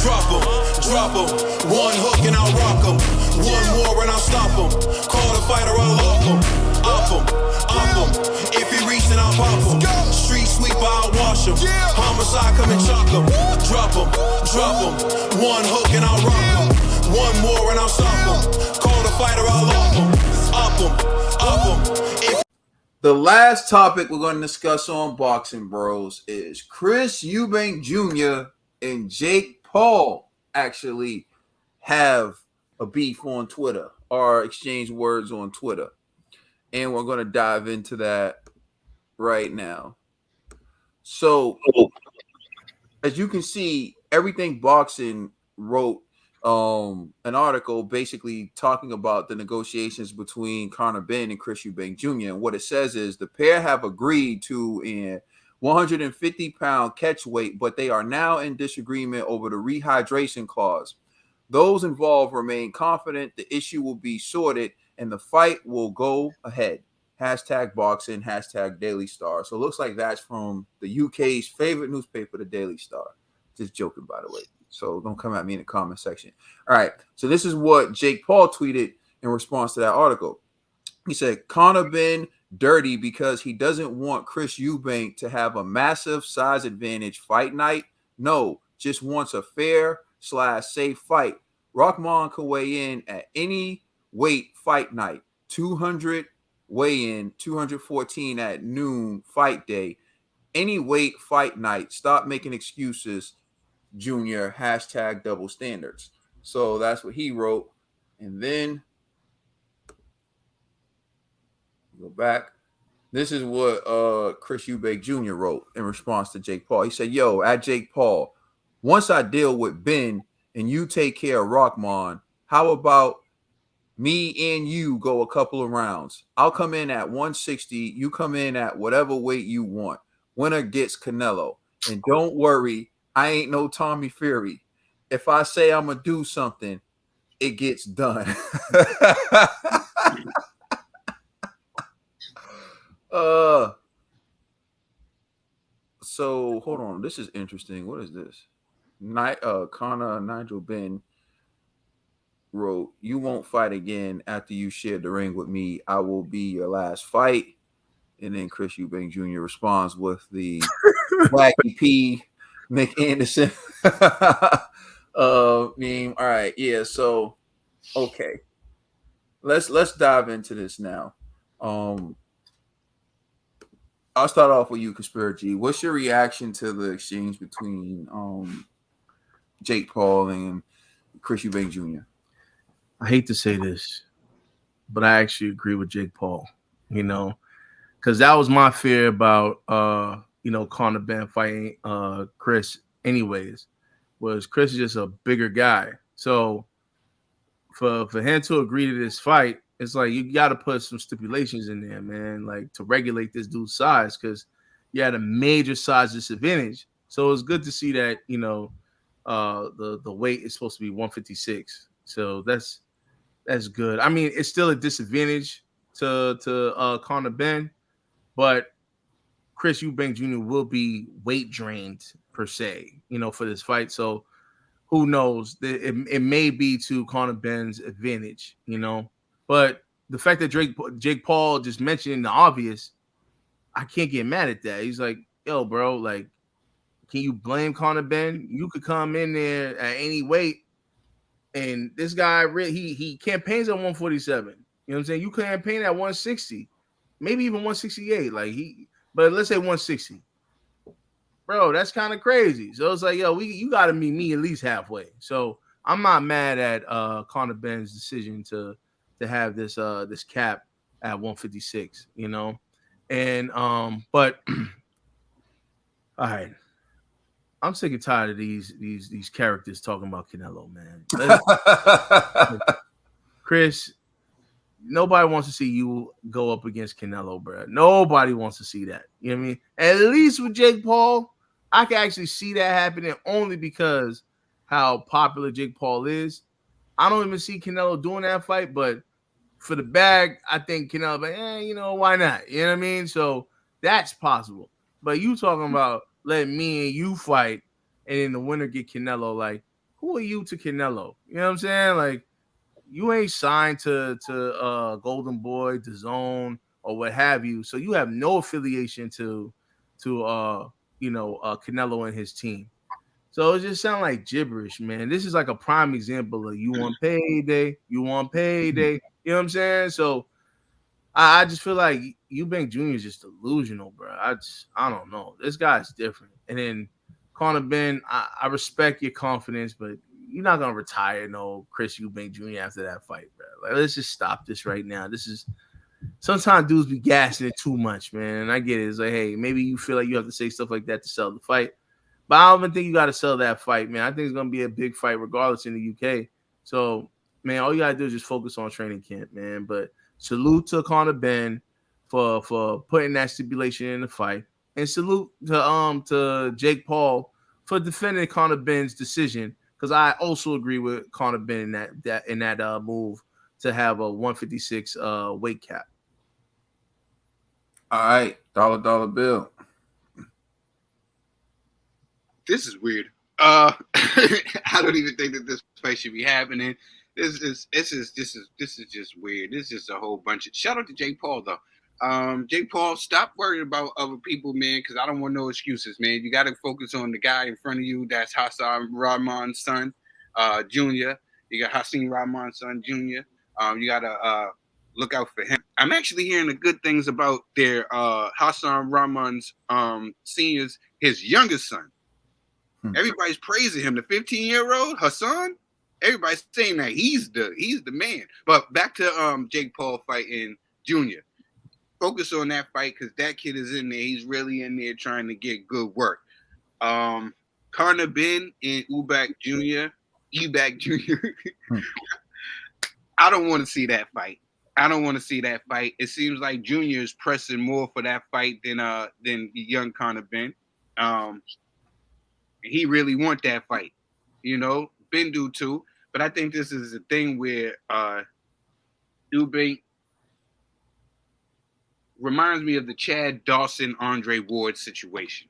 drop 'em. One hook and I'll rock 'em. One more and I'll stop 'em. Call the fighter, I'll lock 'em. Op 'em. If he reach, then I'll pop 'em. Street sweeper, I'll wash 'em. Homicide, come and chalk 'em. Drop 'em. One hook and I'll rock 'em. One more and I'll stop 'em. Call the fighter, I'll lock 'em. Op 'em. The last topic we're going to discuss on Boxing Bros is Chris Eubank Jr. and Jake Paul actually have a beef on Twitter or exchange words on Twitter. And we're going to dive into that right now. So, as you can see, Everything Boxing wrote an article basically talking about the negotiations between Conor Benn and Chris Eubank Jr. And what it says is the pair have agreed to a 150-pound catch weight, but they are now in disagreement over the rehydration clause. Those involved remain confident the issue will be sorted and the fight will go ahead. #boxing, #Daily Star. So it looks like that's from the UK's favorite newspaper, the Daily Star. Just joking, by the way. So don't come at me in the comment section. All right. So this is what Jake Paul tweeted in response to that article. He said, Conor Benn dirty because he doesn't want Chris Eubank to have a massive size advantage fight night. No, just wants a fair/safe fight. Rahman can weigh in at any weight fight night. 200 weigh-in, 214 at noon fight day. Any weight fight night. Stop making excuses. Junior, #double standards. So that's what he wrote. And then go back. This is what Chris Eubank Jr. wrote in response to Jake Paul. He said, yo, at Jake Paul, once I deal with Ben and you take care of Rahman, how about me and you go a couple of rounds? I'll come in at 160. You come in at whatever weight you want. Winner gets Canelo. And don't worry, I ain't no Tommy Fury. If I say I'm going to do something, it gets done. So hold on. This is interesting. What is this? Conor Nigel Benn wrote, you won't fight again after you share the ring with me. I will be your last fight. And then Chris Eubank Jr. responds with the Wacky P Nick Anderson meme. All right, yeah. So, okay, let's dive into this now. I'll start off with you, Conspiracy. What's your reaction to the exchange between Jake Paul and Chris Eubank Jr.? I hate to say this, but I actually agree with Jake Paul. You know, because that was my fear about Conor Benn fighting Chris anyways, was Chris is just a bigger guy. So for him to agree to this fight, it's like you got to put some stipulations in there, man, like to regulate this dude's size, because you had a major size disadvantage. So it's good to see that, the weight is supposed to be 156. So that's good. I mean, it's still a disadvantage to Conor Benn, but Chris Eubank Jr. will be weight drained per se, for this fight. So who knows? It may be to Conor Benn's advantage, But the fact that Jake Paul just mentioned the obvious, I can't get mad at that. He's like, yo, bro, like, can you blame Conor Benn? You could come in there at any weight, and this guy he campaigns at 147. You know what I'm saying? You campaign at 160, maybe even 168. But let's say 160. Bro, that's kind of crazy. So it's like, yo, you got to meet me at least halfway. So I'm not mad at Conor Benn's decision to have this cap at 156, And but all right. I'm sick and tired of these characters talking about Canelo, man. Chris, nobody wants to see you go up against Canelo, bro. Nobody wants to see that. You know what I mean? At least with Jake Paul, I can actually see that happening only because how popular Jake Paul is. I don't even see Canelo doing that fight, but for the bag, I think Canelo, why not? You know what I mean? So that's possible. But you talking about letting me and you fight and then the winner get Canelo, like, who are you to Canelo? You know what I'm saying? Like, you ain't signed to Golden Boy, to Zone, or what have you. So you have no affiliation to Canelo and his team. So it just sounds like gibberish, man. This is like a prime example of you want payday. You know what I'm saying? So I just feel like Eubank Jr. is just delusional, bro. I don't know. This guy's different. And then Conor Ben, I respect your confidence, but you're not gonna retire no Chris Eubank Jr. after that fight, bro. Like, let's just stop this right now. This is sometimes dudes be gassing it too much, man. And I get it. It's like, hey, maybe you feel like you have to say stuff like that to sell the fight. But I don't even think you got to sell that fight, man. I think it's gonna be a big fight regardless in the UK. So, man, all you gotta do is just focus on training camp, man. But salute to Conor Ben for putting that stipulation in the fight, and salute to Jake Paul for defending Conor Ben's decision. Because I also agree with Conor Ben in that move to have a 156 weight cap. All right, dollar bill. This is weird. I don't even think that this fight should be happening. This is just weird. This is just a whole bunch of. Shout out to Jake Paul though. Jake Paul, stop worrying about other people, man, because I don't want no excuses, man. You got to focus on the guy in front of you. That's Hassan Rahman's son, Jr. You got Hassan Rahman's son, Jr. You got to look out for him. I'm actually hearing the good things about their Hassan Rahman's seniors, his youngest son. Everybody's praising him. The 15-year-old Hassan. Everybody's saying that he's the man. But back to Jake Paul fighting Junior. Focus on that fight because that kid is in there. He's really in there trying to get good work. Conor Ben and Eubank Jr. I don't want to see that fight. It seems like Junior is pressing more for that fight than young Conor Ben. He really want that fight, you know. Ben do too, but I think this is a thing where Eubank reminds me of the Chad Dawson Andre Ward situation,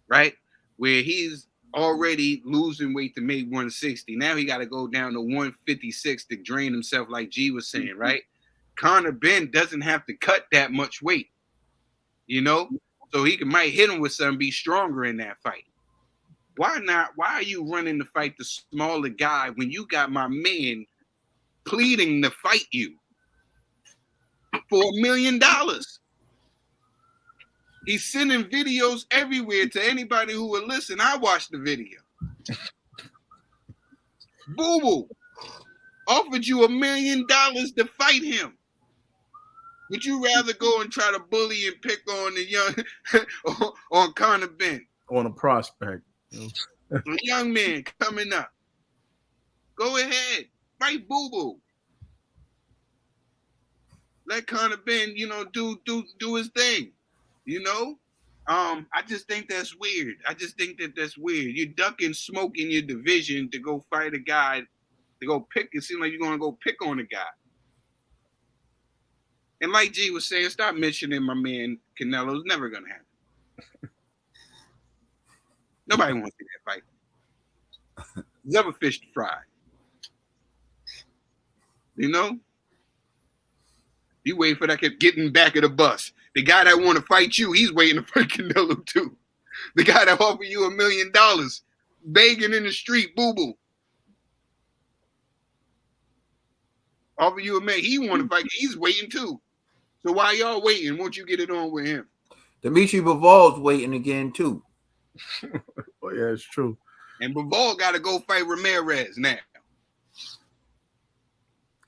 right? Where he's already losing weight to make 160. Now he got to go down to 156 to drain himself, like G was saying, right? Conor Ben doesn't have to cut that much weight, you know. So he might hit him with something, be stronger in that fight. Why not? Why are you running to fight the smaller guy when you got my man pleading to fight you for $1 million? He's sending videos everywhere to anybody who will listen. I watched the video. Boo Boo offered you $1 million to fight him. Would you rather go and try to bully and pick on the young on Conor Ben? On a prospect. A young man coming up. Go ahead. Fight Boo Boo. Let Conor Ben, you know, do his thing. You know? I just think that's weird. That's weird. You're ducking smoke in your division to go fight a guy, to go pick. It seems like you're going to go pick on a guy. And like G was saying, stop mentioning my man Canelo. It's never going to happen. Nobody wants to see that fight. Never fish to fry. You know? You wait for that kid getting back of the bus. The guy that want to fight you, he's waiting to fight Canelo too. The guy that offered you $1 million, begging in the street, Boo Boo. Offer you $1 million, he want to fight. He's waiting too. So why y'all waiting? Won't you get it on with him? Dimitri Bivol's waiting again too. Oh yeah, it's true. And Bivol got to go fight Ramirez now.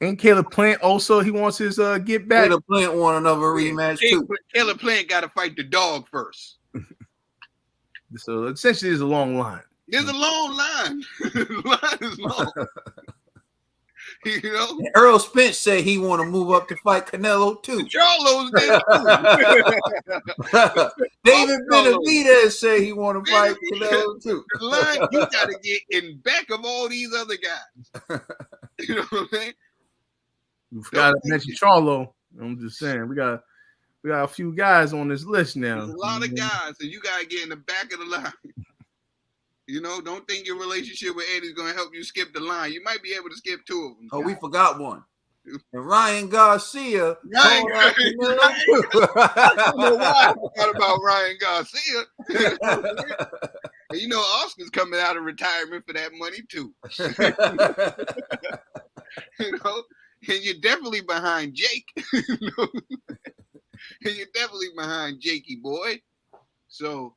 And Caleb Plant also, he wants his get back. Caleb Plant want another rematch too. Caleb Plant got to fight the dog first. So essentially, there's a long line. There's a long line. The line is long. You know, and Earl Spence said he want to move up to fight Canelo too. Charlo's there too. David Benavidez say he want to fight Canelo too. The line you got to get in back of all these other guys. You know what I'm saying? We forgot to mention Charlo. I'm just saying we got a few guys on this list now. There's a lot of guys, and you gotta get in the back of the line. You know, don't think your relationship with Eddie's gonna help you skip the line. You might be able to skip 2 of them. Oh, we forgot one. And Ryan Garcia. Ryan, I don't know why I forgot about Ryan Garcia. And you know, Oscar's coming out of retirement for that money too. You know, and you're definitely behind Jake. You know? And you're definitely behind Jakey boy. So,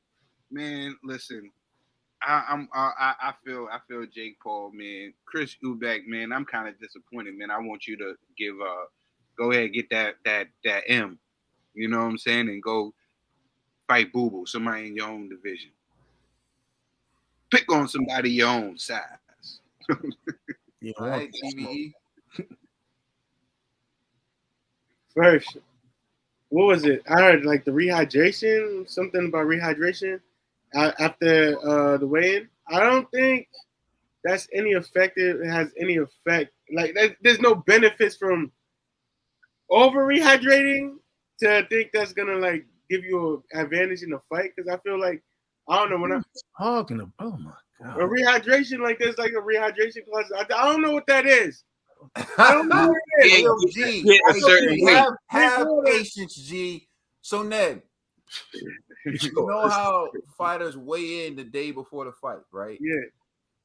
man, listen, I feel Jake Paul, man. Chris Eubank, man, I'm kind of disappointed, man. I want you to go ahead and get that M, you know what I'm saying, and go fight Boo Boo, somebody in your own division. Pick on somebody your own size. Yeah, All right, TVE. First, what was it? I heard like the rehydration, something about rehydration after the weigh-in. I don't think that's any effective. It has any effect. Like there's no benefits from over rehydrating to think that's gonna like give you an advantage in the fight. Because I feel like I don't know when I'm talking about. Oh my god, a rehydration like there's like a rehydration class. I don't know what that is. I don't know what it is. Yo, G, have patience, G. So Ned, you know how fighters weigh in the day before the fight, right? Yeah.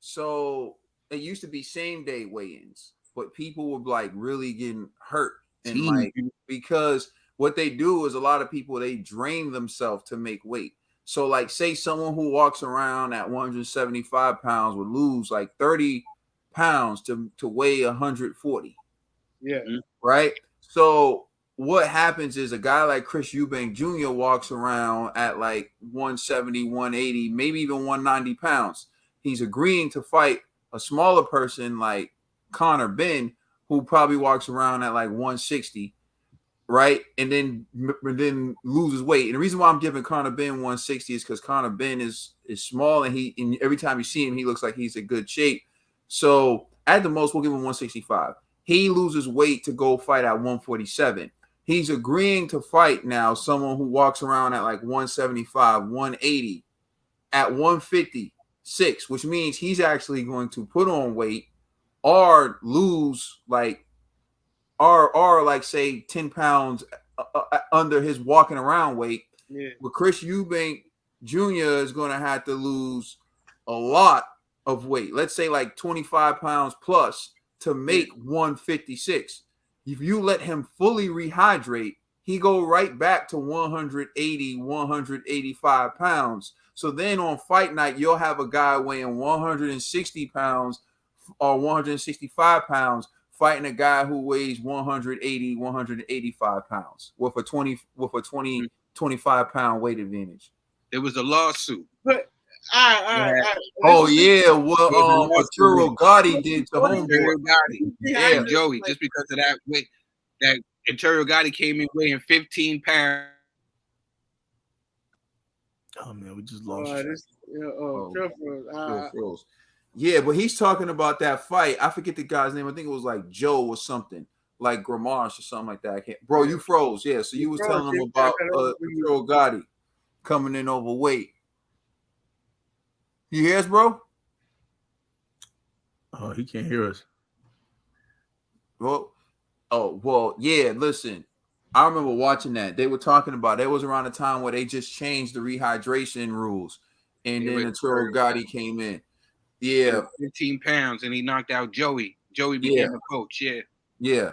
So it used to be same day weigh-ins, but people were like really getting hurt and like because what they do is a lot of people they drain themselves to make weight. So like say someone who walks around at 175 pounds would lose like 30 pounds to weigh 140. Yeah. Right. So what happens is a guy like Chris Eubank Jr. walks around at like 170, 180, maybe even 190 pounds. He's agreeing to fight a smaller person like Conor Ben, who probably walks around at like 160, right? And then loses weight. And the reason why I'm giving Conor Ben 160 is because Conor Ben is small and every time you see him, he looks like he's in good shape. So at the most, we'll give him 165. He loses weight to go fight at 147. He's agreeing to fight now someone who walks around at like 175, 180, at 156, which means he's actually going to put on weight or lose like, or like say 10 pounds under his walking around weight. Yeah. But Chris Eubank Jr. is going to have to lose a lot of weight. Let's say like 25 pounds plus to make 156. If you let him fully rehydrate, he go right back to 180, 185 pounds. So then on fight night, you'll have a guy weighing 160 pounds or 165 pounds fighting a guy who weighs 180, 185 pounds with a 25 pound weight advantage. There was a lawsuit. But oh yeah, what Arturo Gotti did to Homeboy. Yeah, Joey, just because of that weight, that Arturo Gotti came in weighing 15 pounds. Oh man, we just lost. Froze. Yeah, but he's talking about that fight. I forget the guy's name. I think it was like Joe or something, like Gramash or something like that. I can't. Bro, you froze. Yeah, so you was telling him about Arturo Gotti coming in overweight. You hear us, bro? Oh, he can't hear us. Well, yeah. Listen, I remember watching that. They were talking about it was around the time where they just changed the rehydration rules, and then Arturo Gotti came in. Yeah, 15 pounds, and he knocked out Joey. Joey became a coach. Yeah,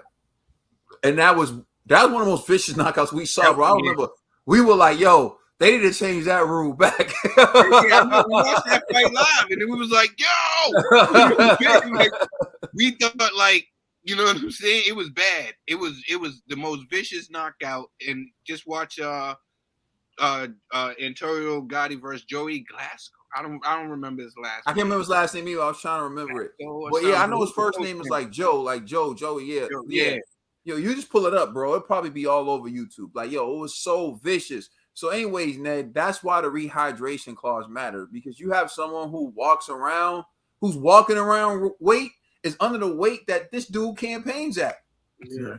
and that was one of the most vicious knockouts we saw, bro. I remember we were like, "Yo, they need to change that rule back." We watched that fight live, and then we was like, "Yo!" Like, we thought, like, you know what I'm saying? It was bad. It was the most vicious knockout. And just watch Antonio Gotti versus Joey Glasgow. I don't remember his last name. I can't remember his last name either. I was trying to remember it. But yeah, I know his first name is like Joe, Joey. Yeah. Yo, you just pull it up, bro. It'll probably be all over YouTube. Like, yo, it was so vicious. So anyways, Ned, that's why the rehydration clause matters, because you have someone who's walking around weight is under the weight that this dude campaigns at. Yeah.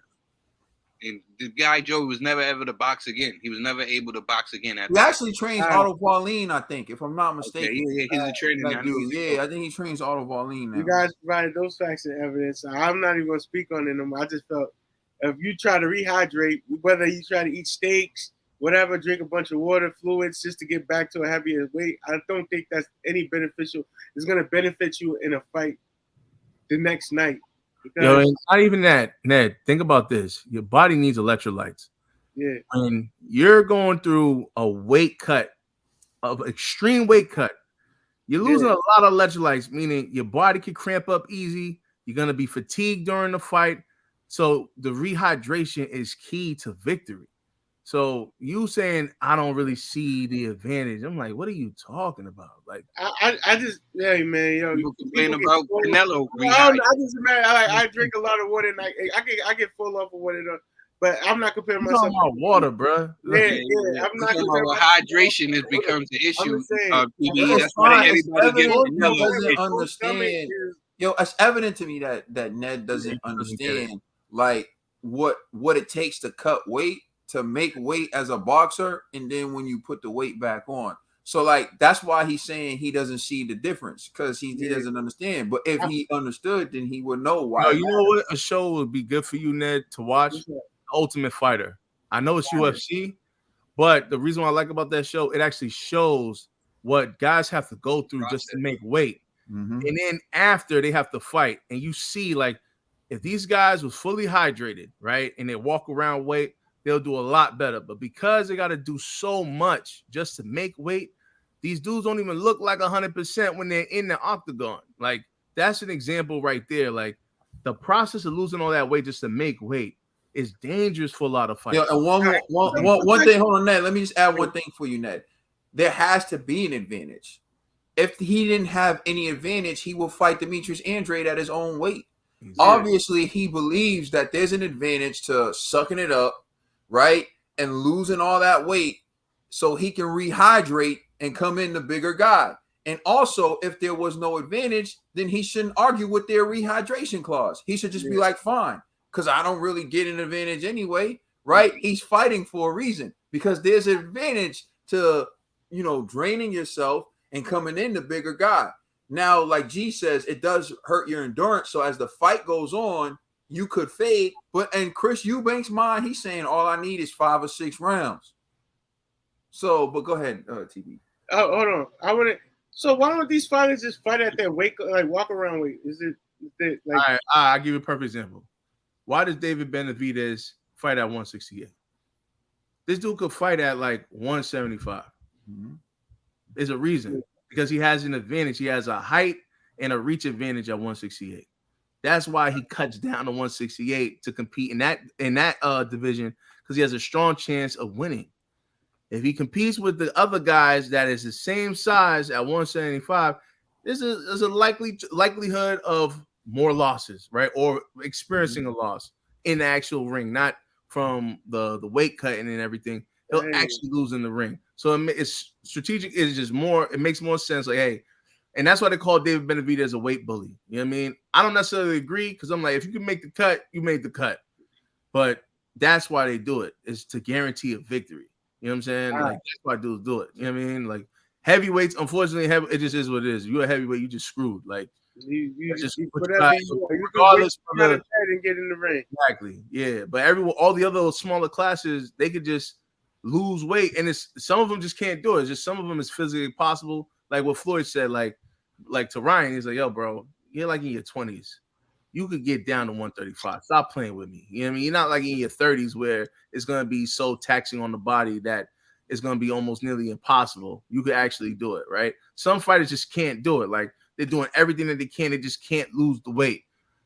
And the guy Joey was never ever to box again. He was never able to box again. He actually trains Otto Pauline, I think, if I'm not mistaken. Okay, yeah, he's a trainer now. I think he trains Otto Pauline now. You guys provided those facts and evidence. I'm not even going to speak on it anymore. I just felt if you try to rehydrate, whether you try to eat steaks, whatever, drink a bunch of water, fluids, just to get back to a heavier weight, I don't think that's any beneficial. It's going to benefit you in a fight the next night. Yo, and not even that, Ned. Think about this. Your body needs electrolytes. Yeah. When you're going through a weight cut, of extreme weight cut, you're losing a lot of electrolytes, meaning your body can cramp up easy. You're going to be fatigued during the fight. So the rehydration is key to victory. So you saying I don't really see the advantage? I'm like, what are you talking about? Like, I just, yeah, man, yo, you complain about Canelo. I drink a lot of water, and I get full off of water, but I'm not comparing myself. Talking about water, bro. Yeah, I'm not comparing. Hydration has become the issue. That's why everybody doesn't understand. Yo, it's evident to me that Ned doesn't understand like what it takes to cut weight, to make weight as a boxer, and then when you put the weight back on. So like that's why he's saying he doesn't see the difference, because he doesn't understand. But if he understood, then he would know why. You know what? A show would be good for you, Ned, to watch. Ultimate Fighter. I know it's UFC, but the reason why I like about that show, it actually shows what guys have to go through just to make weight. Mm-hmm. And then after they have to fight, and you see like if these guys was fully hydrated, right, and they walk around weight, they'll do a lot better. But because they got to do so much just to make weight, these dudes don't even look like 100% when they're in the octagon. Like that's an example right there. Like the process of losing all that weight just to make weight is dangerous for a lot of fighters. Yeah, and one thing. Hold on, Ned. Let me just add one thing for you, Ned. There has to be an advantage. If he didn't have any advantage, he will fight Demetrius Andrade at his own weight. Exactly. Obviously, he believes that there's an advantage to sucking it up, right, and losing all that weight so he can rehydrate and come in the bigger guy. And also, if there was no advantage, then he shouldn't argue with their rehydration clause. He should just be like, fine, because I don't really get an advantage anyway, right? He's fighting for a reason, because there's an advantage to, draining yourself and coming in the bigger guy. Now, like G says, it does hurt your endurance. So as the fight goes on, you could fade. But in Chris Eubank's mind, he's saying all I need is 5 or 6 rounds. So, but go ahead, TB. Oh, hold on. So why don't these fighters just fight at their weight, like walk around weight? Is it like? All right, I'll give you a perfect example. Why does David Benavidez fight at 168? This dude could fight at like 175. Mm-hmm. There's a reason, because he has an advantage. He has a height and a reach advantage at 168. That's why he cuts down to 168 to compete in that division, because he has a strong chance of winning. If he competes with the other guys that is the same size at 175, there's a likelihood of more losses, right? Or experiencing a loss in the actual ring, not from the weight cutting and everything. He'll actually lose in the ring. So it's strategic. It's just more. It makes more sense. Like, hey, and that's why they call David Benavidez a weight bully. You know what I mean? I don't necessarily agree, because I'm like, if you can make the cut, you made the cut. But that's why they do it, is to guarantee a victory. You know what I'm saying? Like, that's why dudes do it. You know what I mean? Like heavyweights, unfortunately, it just is what it is. You're a heavyweight, you just screwed. Like you just regardless of the and get in the ring. Exactly. Yeah. But all the other smaller classes, they could just lose weight, and it's some of them just can't do it. It's just some of them is physically possible. Like what Floyd said, like to Ryan, he's like, yo, bro, you're like in your 20s. You could get down to 135. Stop playing with me. You know what I mean? You're not like in your 30s where it's going to be so taxing on the body that it's going to be almost nearly impossible. You could actually do it, right? Some fighters just can't do it. Like they're doing everything that they can. They just can't lose the weight.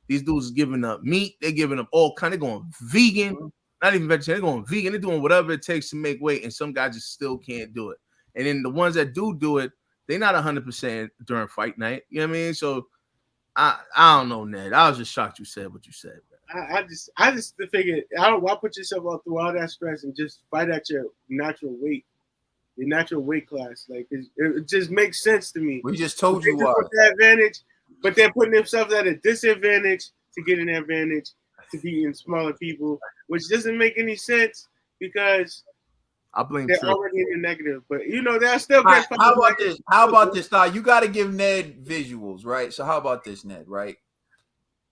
These dudes are giving up meat. They're giving up all kind. They're going vegan. Not even vegetarian. They're going vegan. They're doing whatever it takes to make weight, and some guys just still can't do it. And then the ones that do it, they're not 100% during fight night. You know what I mean? So I don't know, Ned. I was just shocked you said what you said. I just figured, why put yourself out through all that stress and just fight at your natural weight class? Like it just makes sense to me. We just told you why. That advantage, but they're putting themselves at a disadvantage to get an advantage to beating smaller people. which doesn't make any sense because I blame they're Trill. already in the negative. But they're still All right, great. how about this? How about this? Now you got to give Ned visuals, right? So how about this, Ned? Right?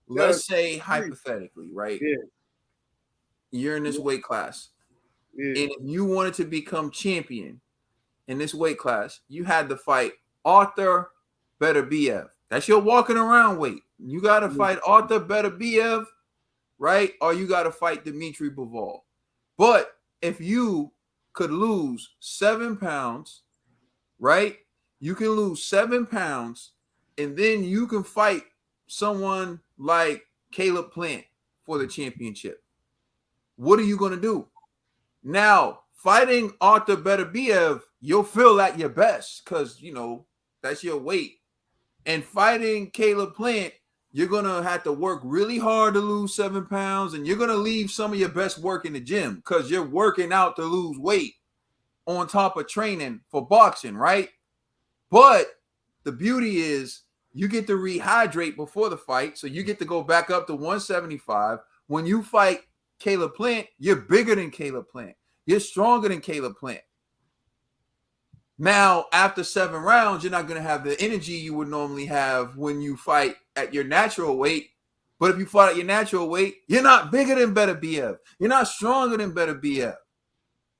Let's say hypothetically, right? Yeah. You're in this weight class, Yeah. and if you wanted to become champion in this weight class, you had to fight Arthur Beterbiev. That's your walking around weight. You got to fight Arthur Beterbiev, right? Or you got to fight Dmitry Bivol. But if you could lose 7 pounds, right? You can lose 7 pounds, and then you can fight someone like Caleb Plant for the championship. What are you going to do? Now, fighting Arthur Beterbiev, you'll feel at your best because, that's your weight. And fighting Caleb Plant, you're going to have to work really hard to lose 7 pounds, and you're going to leave some of your best work in the gym because you're working out to lose weight on top of training for boxing, right? But the beauty is you get to rehydrate before the fight, so you get to go back up to 175. When you fight Caleb Plant, you're bigger than Caleb Plant. You're stronger than Caleb Plant. Now, after 7 rounds, you're not going to have the energy you would normally have when you fight at your natural weight. But if you fight at your natural weight, you're not bigger than Beterbiev. You're not stronger than Beterbiev.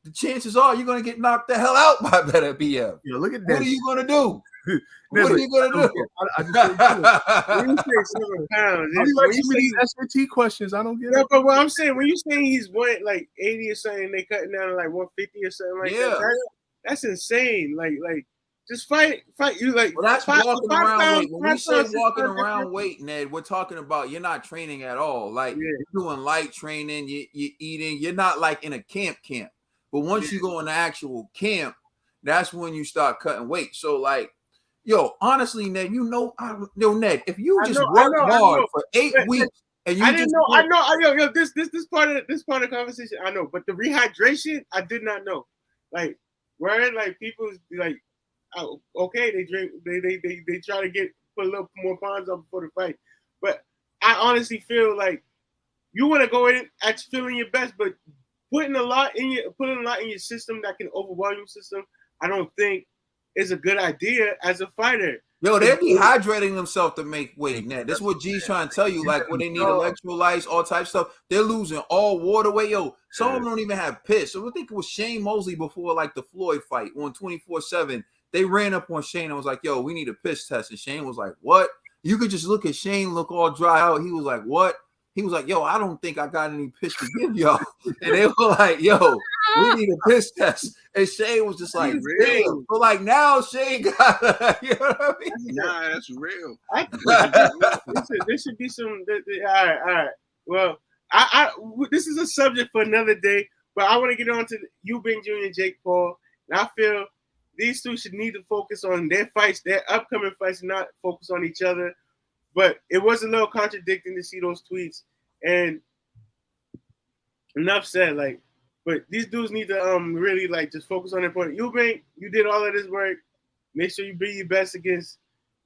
The chances are you're going to get knocked the hell out by Beterbiev. Look at that. What are you going to do? What are you going to do? I just When you say 7 pounds, when you when you say say, SAT questions, I don't get no, it. but what I'm saying, when you saying he's like 80 or something, they cutting down to like 150 or something like that. That's insane. Like just fight you like. Well, that's walking around weight. When we say walking around weight, weight, Ned, we're talking about you're not training at all. Like you're doing light training, you're eating. You're not like in a camp. But once you go in the actual camp, that's when you start cutting weight. So like, honestly, Ned, Ned, if you just work hard for 8 weeks and you I didn't know. I know. This part of the conversation, I know. But the rehydration, I did not know. Like, where like people like, okay, they drink, they try to put a little more pounds up before the fight. But I honestly feel like you want to go in at feeling your best, but putting a lot in your system that can overwhelm your system, I don't think is a good idea as a fighter. They're dehydrating themselves to make weight. Ned, that's what G's trying to tell you. Like when they need electrolytes, all types of stuff, they're losing all water weight. Some of them don't even have piss. So I think it was Shane Mosley before like the Floyd fight on 24/7. They ran up on Shane and was like, we need a piss test. And Shane was like, what? You could just look at Shane, look all dry out. He was like, what? He was like, I don't think I got any piss to give y'all. And they were like, we need a piss test. And Shane was just like, real. But like now Shane got, you know what I mean? Nah, that's real. There should be some, all right. Well, this is a subject for another day, but I want to get on to Eubank Jr. and Jake Paul. And I feel these two should need to focus on their fights, their upcoming fights, not focus on each other. But it was a little contradicting to see those tweets. And enough said, like, but these dudes need to really like just focus on their point. Eubank, you did all of this work. Make sure you be your best against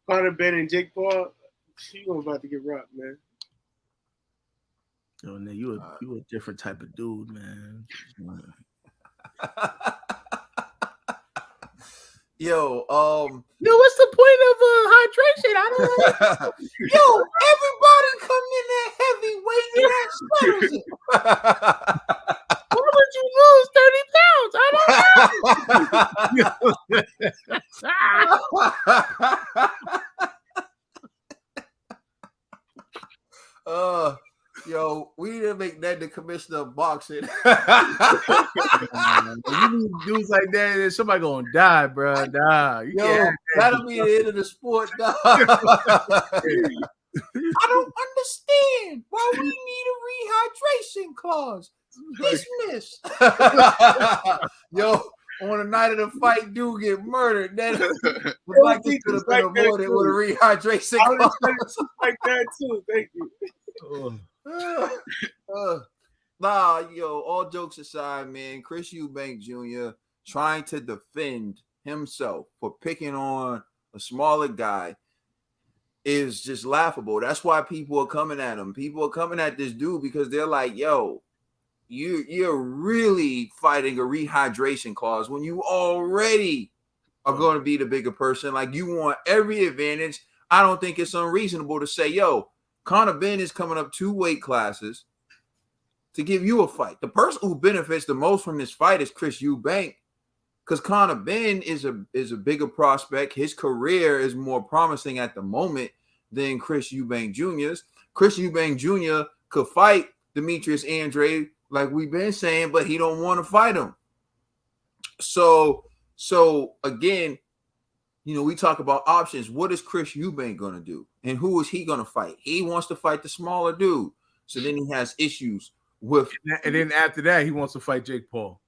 Conor Ben and Jake Paul. You about to get rocked, man. Ned, you a different type of dude, man. What's the point of hydration? I don't know. Everybody coming in that heavyweight and that sputters it. Why would you lose 30 pounds? We need to make that the commissioner of boxing. You need dudes like that, and somebody gonna die, bro. Die. That'll be the end of the sport. I don't understand why we need a rehydration clause. Dismiss. On the night of the fight, dude get murdered. That like this could have been avoided with a rehydration clause. Like that too. Thank you. All jokes aside, man, Chris Eubank Jr. trying to defend himself for picking on a smaller guy is just laughable. That's why people are coming at him. People are coming at this dude because they're like, you're really fighting a rehydration clause when you already are going to be the bigger person. Like, you want every advantage. I don't think it's unreasonable to say, yo, Conor Ben is coming up 2 weight classes to give you a fight. The person who benefits the most from this fight is Chris Eubank, because Conor Ben is a bigger prospect. His career is more promising at the moment than Chris Eubank Jr.'s. Chris Eubank Jr. could fight Demetrius Andrade, like we've been saying, but he don't want to fight him. So again, we talk about options. What is Chris Eubank going to do? And who is he going to fight? He wants to fight the smaller dude. So then he has issues with... And then after that, he wants to fight Jake Paul.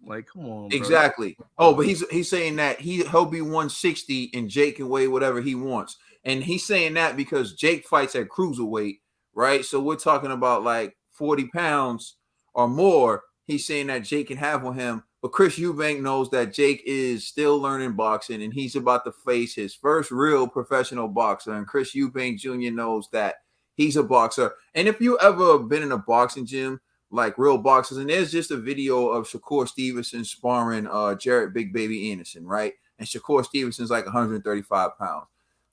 Like, come on, bro. Exactly. Oh, but he's saying that he'll be 160 and Jake can weigh whatever he wants. And he's saying that because Jake fights at cruiserweight, right? So we're talking about like 40 pounds or more. He's saying that Jake can have on him. But Chris Eubank knows that Jake is still learning boxing and he's about to face his first real professional boxer. And Chris Eubank Jr. knows that he's a boxer. And if you ever been in a boxing gym, like real boxers, and there's just a video of Shakur Stevenson sparring Jared Big Baby Anderson, right? And Shakur Stevenson's like 135 pounds.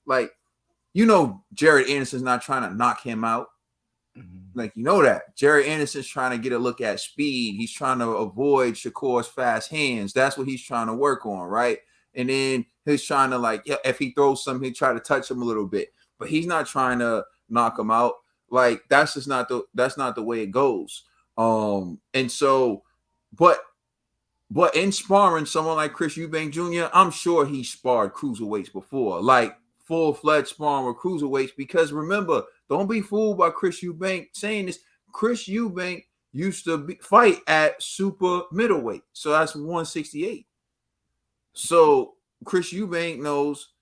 Like, Jared Anderson's not trying to knock him out. Like, that. Jared Anderson's trying to get a look at speed. He's trying to avoid Shakur's fast hands. That's what he's trying to work on, right? And then he's trying to, if he throws something, he try to touch him a little bit. But he's not trying to knock him out. Like, that's not the way it goes. And so, but in sparring someone like Chris Eubank Jr., I'm sure he sparred cruiserweights before, like full-fledged sparring with cruiserweights, because remember, don't be fooled by Chris Eubank saying this. Chris Eubank used to fight at super middleweight. So that's 168. So Chris Eubank knows,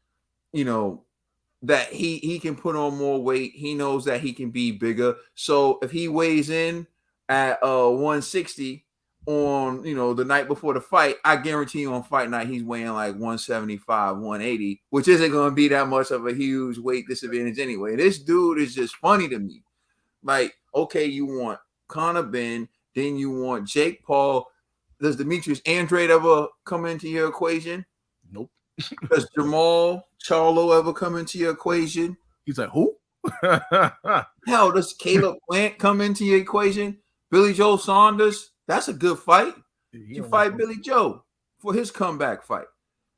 that he can put on more weight. He knows that he can be bigger. So if he weighs in at 160 on the night before the fight, I guarantee you on fight night he's weighing like 175, 180, which isn't going to be that much of a huge weight disadvantage anyway. This dude is just funny to me. Like, okay, you want Conor Ben, then you want Jake Paul. Does Demetrius Andrade ever come into your equation? Nope. Does Jamal Charlo ever come into your equation? He's like, who? Hell, does Caleb Plant come into your equation? Billy Joe Saunders, that's a good fight. You fight Billy Joe for his comeback fight.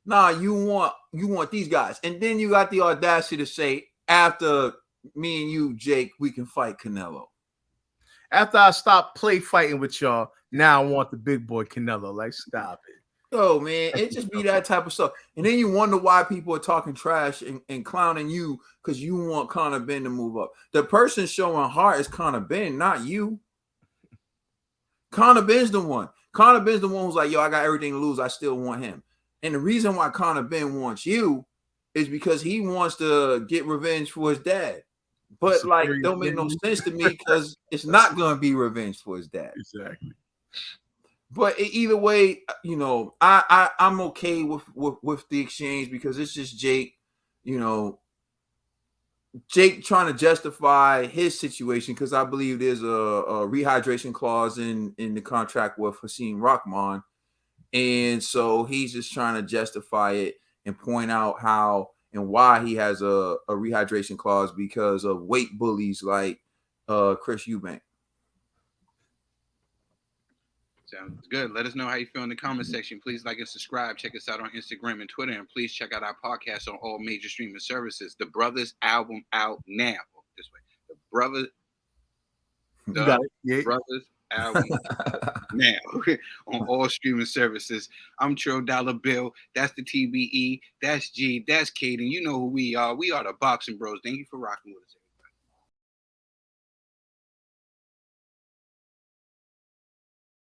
Nah, you want these guys. And then you got the audacity to say, after me and you, Jake, we can fight Canelo. After I stopped play fighting with y'all, now I want the big boy Canelo. Like, stop it. Yo, man, it just be that type of stuff. And then you wonder why people are talking trash and clowning you because you want Conor Ben to move up. The person showing heart is Conor Ben, not you. Conor Ben's the one. Conor Ben's the one who's like, yo, I got everything to lose. I still want him. And the reason why Conor Ben wants you is because he wants to get revenge for his dad. But don't make no sense to me because it's not going to be revenge for his dad. Exactly. But either way, I'm okay with the exchange because it's just Jake, Jake trying to justify his situation because I believe there's a rehydration clause in the contract with Hakeem Rahman. And so he's just trying to justify it and point out how and why he has a rehydration clause because of weight bullies like Chris Eubank. Sounds good. Let us know how you feel in the comment section. Please like and subscribe. Check us out on Instagram and Twitter. And please check out our podcast on all major streaming services. The Brothers album out now. This way. The Brothers album now on all streaming services. I'm Trill Dollar Bill. That's the TBE. That's G. That's Caden. You know who we are. We are the Boxing Bros. Thank you for rocking with us.